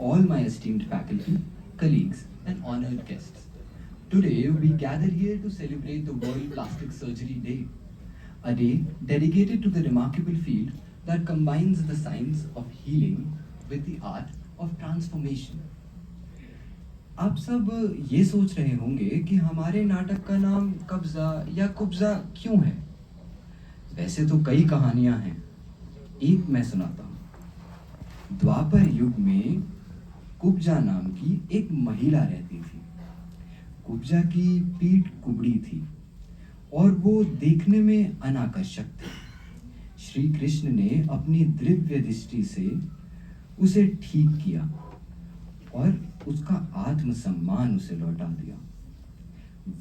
all my esteemed faculty, colleagues, and honored guests. Today, we gather here to celebrate the World Plastic Surgery Day, a day dedicated to the remarkable field that combines the science of healing with the art of transformation. आप सब ये सोच रहे होंगे कि हमारे नाटक का नाम कब्जा या कुब्जा क्यों है? वैसे तो कई कहानियां हैं। एक मैं सुनाता हूँ। द्वापर युग में कुब्जा नाम की एक महिला रहती थी। कुब्जा की पीठ कुबड़ी थी और वो देखने में अनाकर्षक थी। श्री कृष्ण ने अपनी दिव्य दृष्टि से उसे ठीक किया और उसका आत्मसम्मान उसे लौटा दिया।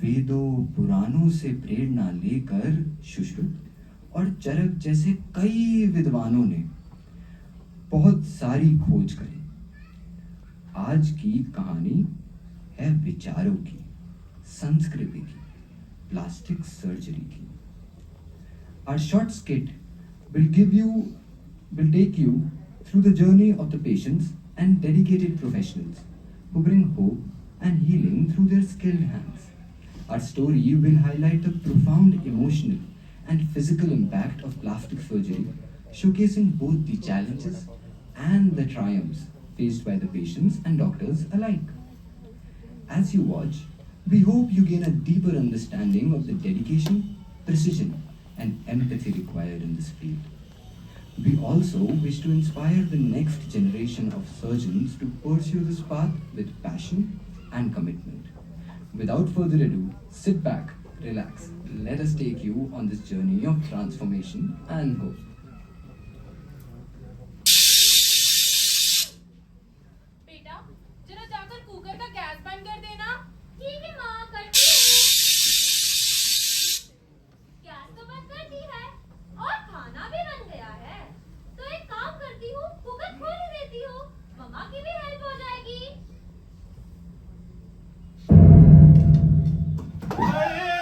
वेदों पुराणों से प्रेरणा लेकर सुश्रुत और चरक जैसे कई विद्वानों ने बहुत सारी खोज करी। आज की कहानी है विचारों की, संस्कृति की, प्लास्टिक सर्जरी की। Our short skit will take you through the journey of the patients and dedicated professionals who bring hope and healing through their skilled hands. Our story will highlight the profound emotional and physical impact of plastic surgery, showcasing both the challenges and the triumphs faced by the patients and doctors alike. As you watch, we hope you gain a deeper understanding of the dedication, precision, and empathy required in this field. We also wish to inspire the next generation of surgeons to pursue this path with passion and commitment. Without further ado, sit back, relax, let us take you on this journey of transformation and hope. बेटा जरा जाकर cooker का gas बंद कर देना। ठीक है माँ, करती हूँ। गैस तो बंद कर दी है और खाना भी बन गया है। तो एक काम करती हूँ, कुकर खोल ही देती हूँ। मम्मा की भी हेल्प हो जाएगी।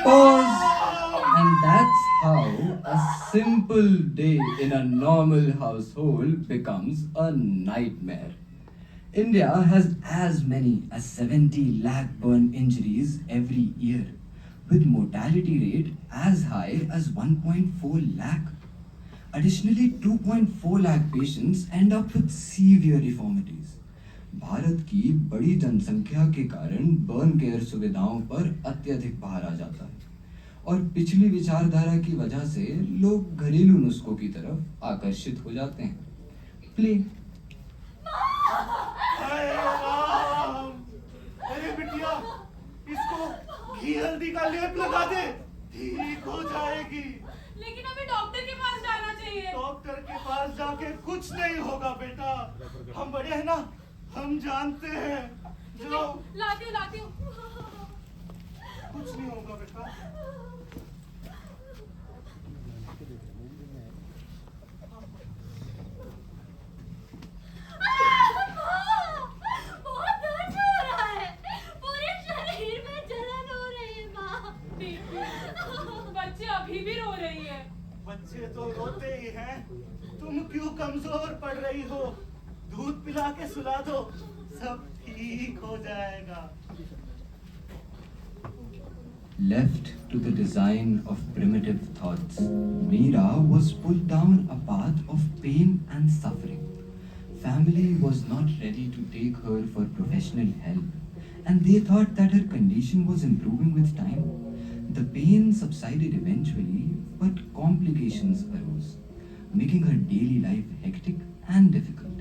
Pause. And that's how a simple day in a normal household becomes a nightmare. India has as many as 70 lakh burn injuries every year, with mortality rate as high as 1.4 lakh. Additionally, 2.4 lakh patients end up with severe deformities. Bharat की बड़ी जनसंख्या के कारण burn care सुविधाओं पर अत्यधिक भार आ जाता है और पिछली विचारधारा की वजह से लोग घरेलू नुस्खों की तरफ आकर्षित हो जाते हैं। प्ले। अरे राम! अरे बिटिया, इसको घी हल्दी का लेप लगा दे, ठीक हो जाएगी। लेकिन हमें डॉक्टर के पास जाना चाहिए। डॉक्टर के पास जाके कुछ नहीं होगा बेटा, हम बड़े हैं ना, हम जानते हैं। जो लाती हूँ। कुछ नहीं होगा बेटा। बहुत दर्द हो रहा है। पूरे शरीर में जलन हो रही है माँ। बच्चे अभी भी रो रही है। बच्चे तो रोते ही हैं, तुम क्यों कमजोर पड़ रही हो? दूध पिला के सुला दो, सब ठीक हो जाएगा। Left to the design of primitive thoughts, Meera was pulled down a path of pain and suffering. Family was not ready to take her for professional help, and they thought that her condition was improving with time. The pain subsided eventually, but complications arose, making her daily life hectic and difficult.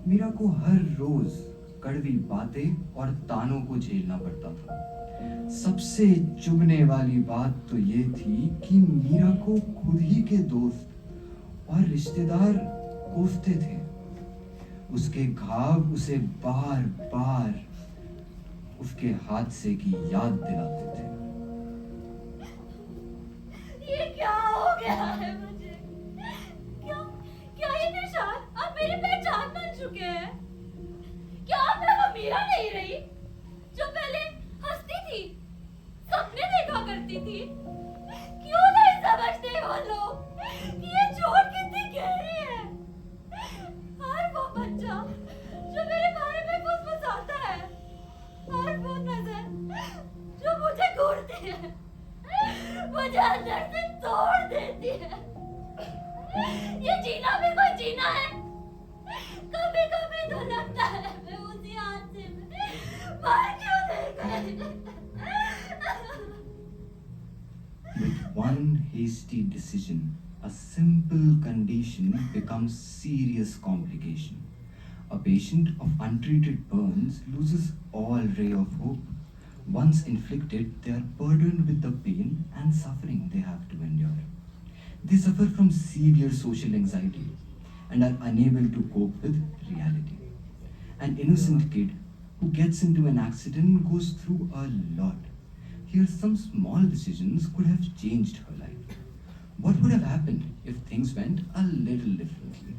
Meera को हर रोज कड़वी बातें और तानों को झेलना पड़ता था। सबसे चुभने वाली बात तो ये थी कि मीरा को खुद ही के दोस्त और रिश्तेदार कोसते थे। उसके घाव उसे बार बार उसके हादसे की याद दिलाते थे। ये क्या हो गया है मुझे? क्या ये निशान अब मेरी पहचान बन चुके हैं? क्या अब मैं वो मीरा नहीं रही जो पहले हंसती थी, सपने देखा करती थी? क्यों नहीं समझते वो लोग कि ये चोट कितनी गहरी है? हर वो मार क्यों नहीं गए? With one hasty decision, a simple condition becomes serious complication. A patient of untreated burns loses all ray of hope. Once inflicted, they are burdened with the pain and suffering they have to endure. They suffer from severe social anxiety and are unable to cope with reality. An innocent kid who gets into an accident goes through a lot. Here, some small decisions could have changed her life. What would have happened if things went a little differently?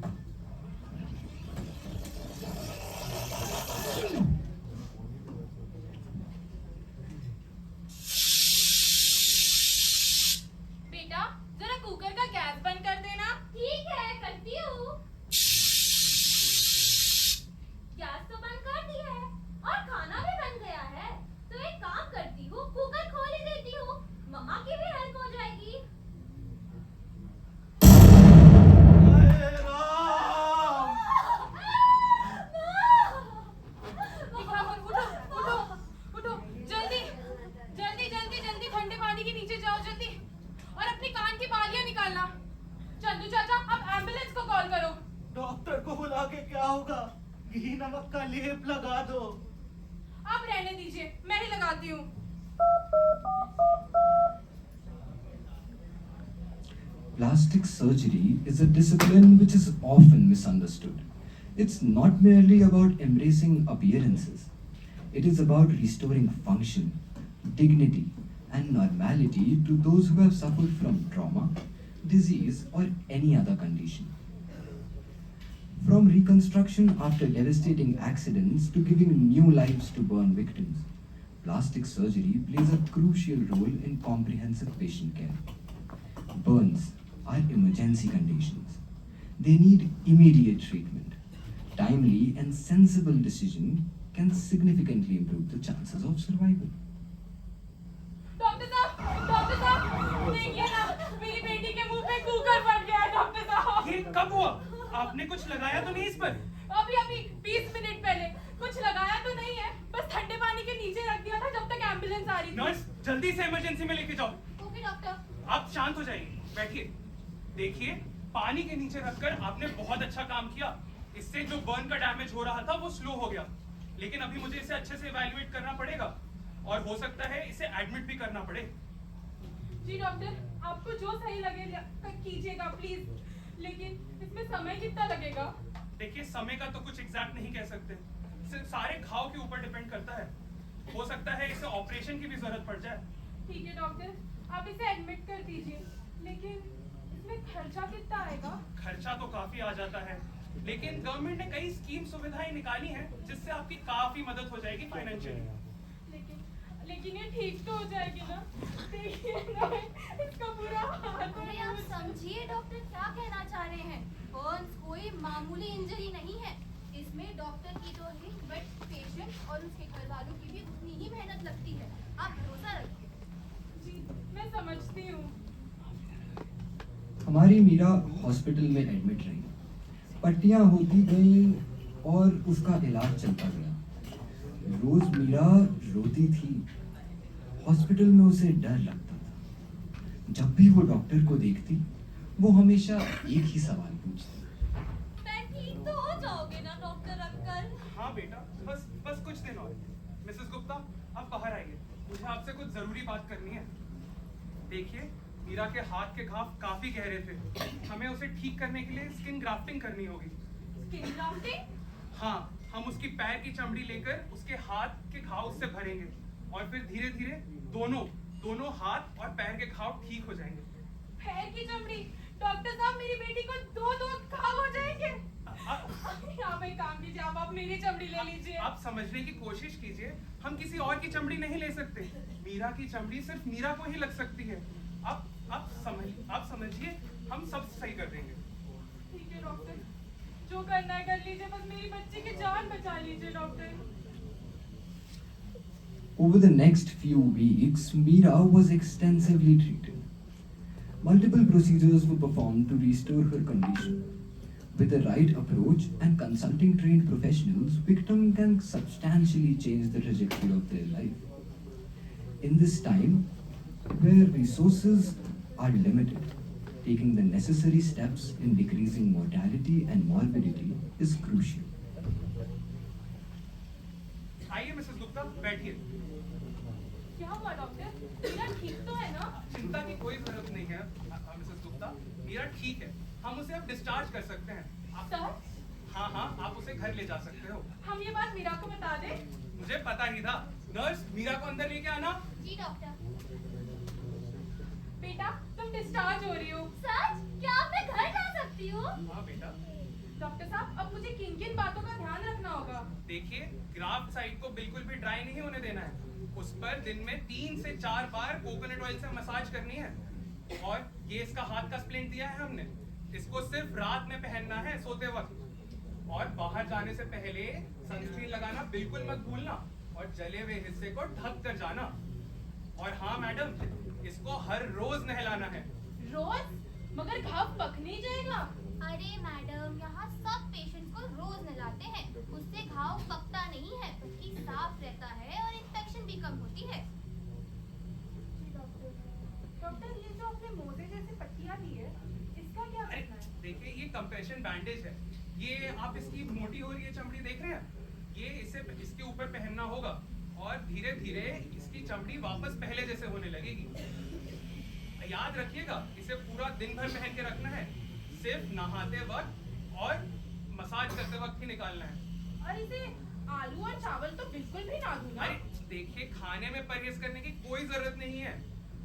बेटा जरा cooker का gas बंद कर देना। ठीक है, करती हूँ। गैस तो बंद कर दिया है और खाना भी बन गया है। तो एक काम करती हूँ, कुकर खोल ही देती हूँ। मम्मा की भी हेल्प हो जाएगी। हाय राम! विक्रम, उठो उठो उठो, जल्दी जल्दी जल्दी जल्दी ठंडे पानी के नीचे जाओ जल्दी, और अपनी कान की बालियां निकालना। चंदू चाचा अब एम्बुलेंस को कॉल करो। डॉक्टर को बुला के क्या होगा? घी नमक का लेप लगा दो। आप रहने दीजिए, मैं ही लगाती हूँ। Plastic surgery is a discipline which is often misunderstood. It's not merely about embracing appearances, it is about restoring function, dignity, and normality to those who have suffered from trauma, disease, or any other condition. From reconstruction after devastating accidents to giving new lives to burn victims, plastic surgery plays a crucial role in comprehensive patient care. Burns are emergency conditions. They need immediate treatment. Timely and sensible decision can significantly improve the chances of survival. Doctor साहब देखिए ना, मेरी बेटी के मुंह पे cooker फट गया है डॉक्टर साहब। ये कब हुआ? आपने कुछ लगाया तो नहीं इस पर? अभी अभी 20 मिनट पहले। कुछ लगाया तो नहीं है, बस ठंडे पानी के नीचे रख दिया था जब तक एम्बुलेंस आ रही थी। नर्स जल्दी से इमरजेंसी में लेके जाओ। Okay doctor. आप शांत हो जाइए, बैठिए। देखिए, पानी के नीचे रखकर आपने बहुत अच्छा काम किया। इससे जो बर्न का डैमेज हो रहा था वो स्लो हो गया, लेकिन अभी मुझे इसे अच्छे से इवैल्यूएट करना पड़ेगा और हो सकता है इसे एडमिट भी करना पड़े। जी डॉक्टर, आपको जो सही लगे कीजिएगा प्लीज, लेकिन इसमें समय कितना लगेगा? देखिए, समय का तो कुछ एग्जैक्ट नहीं कह सकते, सिर्फ सारे घाव के ऊपर डिपेंड करता है। हो सकता है इसे ऑपरेशन की भी जरूरत पड़ जाए। ठीक है डॉक्टर, आप इसे एडमिट कर दीजिए, लेकिन इसमें खर्चा कितना आएगा? खर्चा तो काफी आ जाता है, लेकिन गवर्नमेंट ने कई स्कीम सुविधाएं निकाली हैं जिससे आपकी काफी मदद हो जाएगी फाइनेंशियली। लेकिन ये ठीक तो हो जाएगी ना? देखिए ना, इसका बुरा हाल तो अरे आप समझिए डॉक्टर क्या कहना चाह रहे हैं। बर्न्स कोई मामूली इंजरी नहीं है। इसमें डॉक्टर की तो नहीं, बट पेशेंट और उसके घर वालों की भी उतनी ही मेहनत लगती है। आप भरोसा रखिए। जी मैं समझती हूँ। हमारी मीरा हॉस्पिटल में एडमिट रही, पट्टियां होती गईं और उसका इलाज चलता गया। रोज मीरा रोती थी, हॉस्पिटल में उसे डर लगता था। जब भी वो डॉक्टर को देखती, वो हमेशा एक ही सवाल पूछती, मैं ठीक तो हो जाओगे ना डॉक्टर अंकल? हाँ बेटा, बस कुछ दिन और। मिसेस गुप्ता, आप बाहर आइए, मुझे आपसे कुछ जरूरी बात करनी है। देखिए, मीरा के हाथ के घाव काफी गहरे थे, हमें उसे ठीक करने के लिए स्किन ग्राफ्टिंग करनी होगी। Skin grafting? हाँ, हम उसकी पैर की चमड़ी लेकर उसके हाथ के घाव उससे भरेंगे और फिर धीरे धीरे दोनों हाथ और पैर के घाव ठीक हो जाएंगे। पैर की चमड़ी? डॉक्टर साहब, मेरी बेटी को दो घाव हो जाएंगे। आप एक काम कीजिए, आप मेरी चमड़ी ले लीजिए। आप समझने की कोशिश कीजिए, हम किसी और की चमड़ी नहीं ले सकते। मीरा की चमड़ी सिर्फ मीरा को ही लग सकती है। आप समझिए, हम सब सही कर देंगे। ठीक है डॉक्टर, जो करना है कर लीजिए, बस मेरी बच्ची की जान बचा लीजिए doctor. Over the next few weeks, Meera was extensively treated. Multiple procedures were performed to restore her condition. With the right approach and consulting trained professionals, victim can substantially change the trajectory of their life. In this time, where resources are limited, taking the necessary steps in decreasing mortality and morbidity is crucial. आइए Mrs Gupta, बैठिए। क्या हुआ doctor? Meera ठीक तो है ना? चिंता की कोई जरूरत नहीं है मिसेस गुप्ता, मीरा ठीक है। हम उसे अब डिस्चार्ज कर सकते हैं। सर? हाँ हाँ, आप उसे घर ले जा सकते हो। हम ये बात मीरा को बता दें? मुझे पता ही था। नर्स, मीरा को अंदर लेके आना। जी डॉक्टर। बेटा, तुम डिस्चार्ज हो रही हो। सच? क्या अब मैं घर जा सकती हूँ? हाँ बेटा। डॉक्टर साहब, अब मुझे किन किन बातों का ध्यान रखना होगा? देखिए, ग्राफ्ट साइड को बिल्कुल भी ड्राई नहीं होने देना है। उस पर दिन में 3 से 4 बार कोकोनट ऑयल से मसाज करनी है। और ये इसका हाथ का स्प्लिंट दिया है हमने। इसको सिर्फ रात में पहनना है, सोते वक्त। और बाहर जाने से पहले सनस्क्रीन लगाना बिल्कुल मत भूलना। और जले हुए हिस्से को ढक कर जाना। और हाँ मैडम, इसको हर रोज नहलाना है। रोज? मगर घाव पक नहीं जाएगा। अरे मैडम, यहाँ सब पेशेंट को रोज नहलाते हैं। उससे घाव पकता नहीं है, बल्कि साफ रहता है और इन्फेक्शन भी कम होती है। डॉक्टर, ये जो आपने मोजे जैसी पट्टियाँ दी है, इसका क्या अरे करना है? देखिए, ये कंप्रेशन बैंडेज है। ये आप इसकी मोटी हो रही है चमड़ी देख रहे हैं? ये इसे इसके ऊपर पहनना होगा और धीरे धीरे इसकी चमड़ी वापस पहले जैसे होने लगेगी। याद रखिएगा, इसे पूरा दिन भर पहन के रखना है। सिर्फ नहाते वक्त और मसाज करते वक्त ही निकालना है। और इसे आलू और चावल तो बिल्कुल भी ना दूंगा। अरे देखिए, खाने में परहेज करने की कोई जरूरत नहीं है।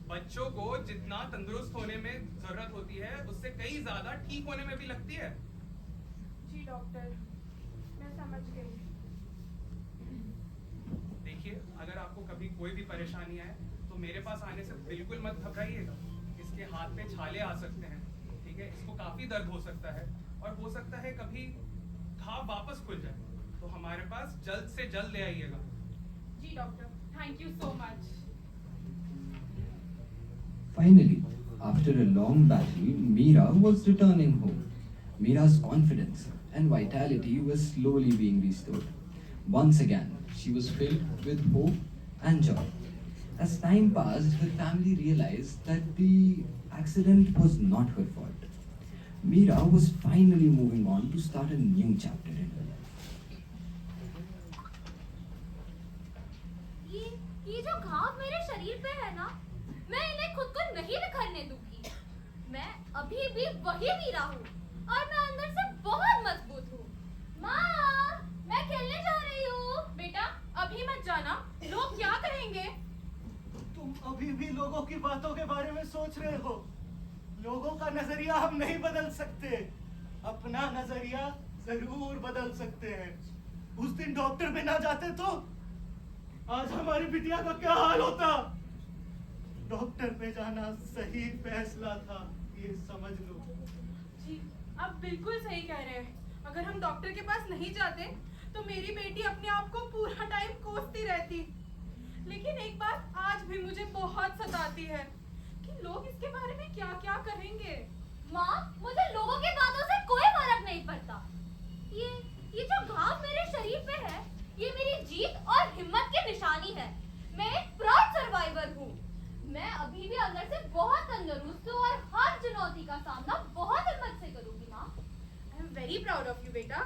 बच्चों को जितना तंदुरुस्त होने में जरूरत होती है, उससे कई ज्यादा ठीक होने में भी लगती है। जी डॉक्टर, मैं समझ गई। देखिए, अगर आपको कभी कोई भी परेशानी आए तो मेरे पास आने से बिल्कुल मत घबराइएगा। इसके हाथ पे छाले आ सकते हैं, ठीक है? इसको काफी दर्द हो सकता है और हो सकता है कभी घाव वापस खुल जाए। तो हमारे पास जल्द से जल्द ले आइएगा। जी doctor, thank you so much. Finally, after a long battle, Meera was returning home. Meera's confidence and vitality were slowly being restored. Once again, she was filled with hope and joy. As time passed, the family realized that the accident was not her fault. Meera was finally moving on to start a new chapter in her life. ये जो घाव मेरे शरीर पे है ना, मैं इन्हें खुद को नहीं बिखरने दूंगी। मैं अभी भी वही मीरा हूँ और मैं अंदर से बहुत मजबूत हूँ। माँ, मैं खेलने जा रही हूँ। बेटा, अभी मत जाना, लोग क्या कहेंगे? तुम अभी भी लोगों की बातों के बारे में सोच रहे हो। लोगों का नजरिया हम नहीं बदल सकते, अपना नजरिया जरूर बदल सकते हैं। उस दिन डॉक्टर में ना जाते तो आज हमारी बिटिया का क्या हाल होता। डॉक्टर पे जाना सही फैसला था, ये समझ लो। जी, आप बिल्कुल सही कह रहे हैं। अगर हम डॉक्टर के पास नहीं जाते तो मेरी बेटी अपने आप को पूरा टाइम कोसती रहती। लेकिन एक बात आज भी मुझे बहुत सताती है कि लोग इसके बारे में क्या क्या कहेंगे। माँ, मुझे लोगों की बातों से कोई फर्क नहीं पड़ता। ये जो घाव मेरे शरीर पे है, ये मेरी जीत और हिम्मत की निशानी है। मैं एक प्राउड सर्वाइवर हूँ। मैं अभी भी अंदर से बहुत तंदुरुस्त हूँ और हर चुनौती का सामना बहुत हिम्मत से करूंगी। माँ, I am very proud of you बेटा।